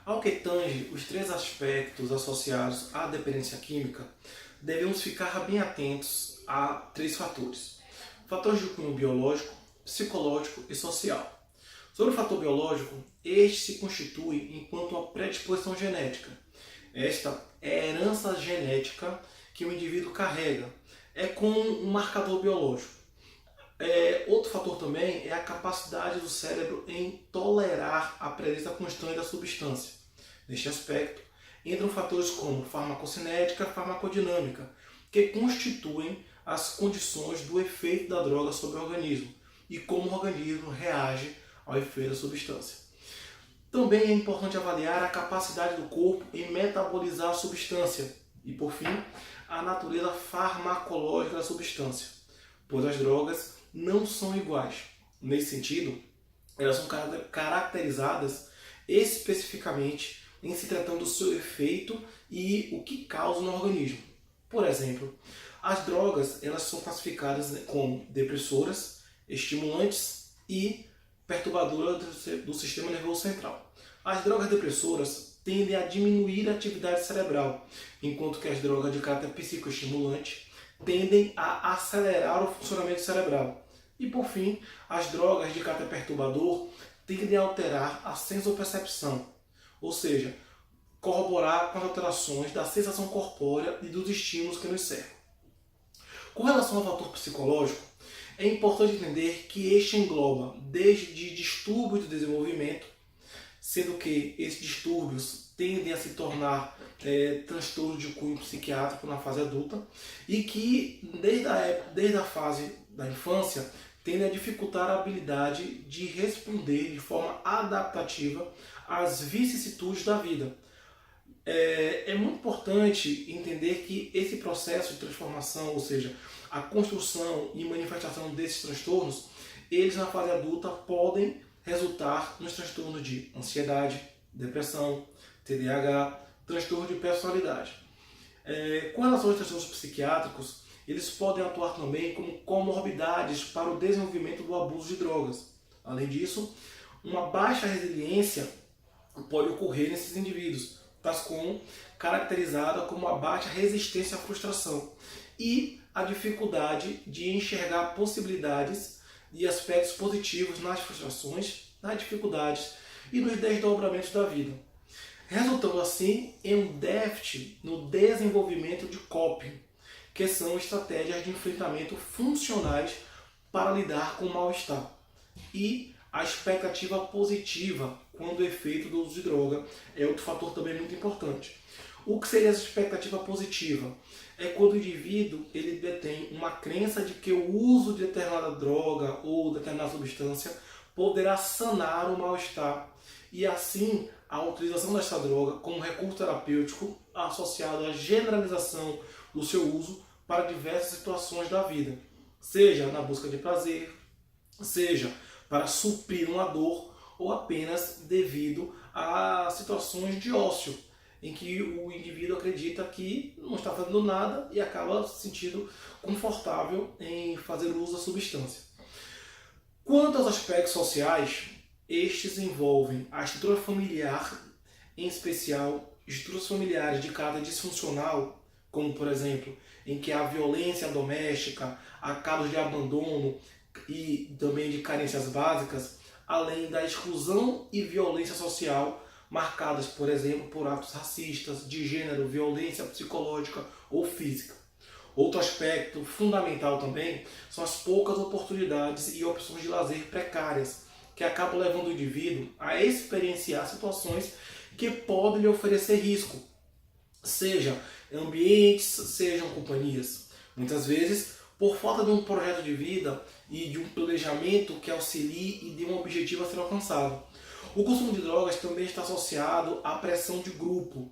Ao que tange os três aspectos associados à dependência química, devemos ficar bem atentos a três fatores. Fatores de cunho biológico, psicológico e social. Sobre o fator biológico, este se constitui enquanto uma predisposição genética. Esta é a herança genética que o indivíduo carrega. É como um marcador biológico. Outro fator também é a capacidade do cérebro em tolerar a presença constante da substância. Neste aspecto, entram fatores como farmacocinética e farmacodinâmica, que constituem as condições do efeito da droga sobre o organismo e como o organismo reage ao efeito da substância. Também é importante avaliar a capacidade do corpo em metabolizar a substância e, por fim, a natureza farmacológica da substância, pois as drogas não são iguais. Nesse sentido, elas são caracterizadas especificamente em se tratando do seu efeito e o que causa no organismo. Por exemplo, as drogas elas são classificadas como depressoras, estimulantes e perturbadoras do sistema nervoso central. As drogas depressoras tendem a diminuir a atividade cerebral, enquanto que as drogas de caráter psicoestimulante tendem a acelerar o funcionamento cerebral. E por fim, as drogas de caráter perturbador tendem a alterar a sensopercepção, ou seja, corroborar com as alterações da sensação corpórea e dos estímulos que nos cercam. Com relação ao fator psicológico, é importante entender que este engloba desde distúrbios do desenvolvimento, sendo que esses distúrbios tendem a se tornar transtornos de cunho psiquiátrico na fase adulta e que desde a fase da infância tendem a dificultar a habilidade de responder de forma adaptativa às vicissitudes da vida. É muito importante entender que esse processo de transformação, ou seja, a construção e manifestação desses transtornos, eles na fase adulta podem resultar nos transtornos de ansiedade, depressão, TDAH, transtorno de personalidade. Com relação aos transtornos psiquiátricos, eles podem atuar também como comorbidades para o desenvolvimento do abuso de drogas. Além disso, uma baixa resiliência pode ocorrer nesses indivíduos, tais como caracterizada como a baixa resistência à frustração e a dificuldade de enxergar possibilidades e aspectos positivos nas frustrações, nas dificuldades e nos desdobramentos da vida, resultando assim em um déficit no desenvolvimento de coping, que são estratégias de enfrentamento funcionais para lidar com o mal-estar, e a expectativa positiva quando o efeito do uso de droga é outro fator também muito importante. O que seria essa expectativa positiva? É quando o indivíduo ele detém uma crença de que o uso de determinada droga ou determinada substância poderá sanar o mal-estar e assim a utilização dessa droga como recurso terapêutico associado à generalização do seu uso para diversas situações da vida, seja na busca de prazer, seja para suprir uma dor ou apenas devido a situações de ócio, em que o indivíduo acredita que não está fazendo nada e acaba se sentindo confortável em fazer uso da substância. Quanto aos aspectos sociais, estes envolvem a estrutura familiar, em especial estruturas familiares de caráter disfuncional, como por exemplo, em que há violência doméstica, há casos de abandono e também de carências básicas, além da exclusão e violência social marcadas, por exemplo, por atos racistas, de gênero, violência psicológica ou física. Outro aspecto fundamental também são as poucas oportunidades e opções de lazer precárias, que acabam levando o indivíduo a experienciar situações que podem lhe oferecer risco, seja ambientes, sejam companhias. Muitas vezes, por falta de um projeto de vida e de um planejamento que auxilie e de um objetivo a ser alcançado. O consumo de drogas também está associado à pressão de grupo,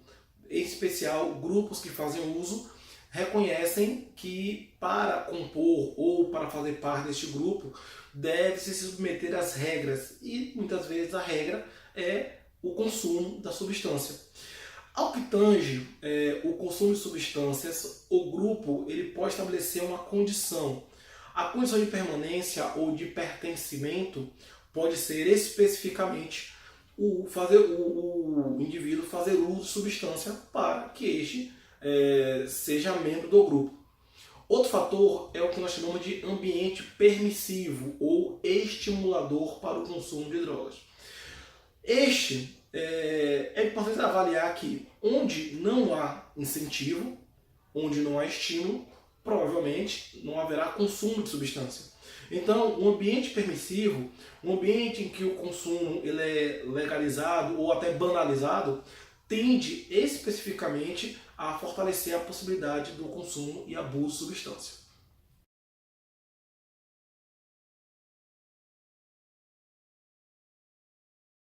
em especial grupos que fazem uso reconhecem que para compor ou para fazer parte deste grupo deve-se se submeter às regras e muitas vezes a regra é o consumo da substância. Ao que tange o consumo de substâncias, o grupo ele pode estabelecer uma condição. A condição de permanência ou de pertencimento pode ser especificamente o indivíduo fazer uso de substância para que este seja membro do grupo. Outro fator é o que nós chamamos de ambiente permissivo ou estimulador para o consumo de drogas. Este é importante avaliar que onde não há incentivo, onde não há estímulo, provavelmente não haverá consumo de substância. Então, um ambiente permissivo, um ambiente em que o consumo ele é legalizado ou até banalizado, tende especificamente a fortalecer a possibilidade do consumo e abuso de substância.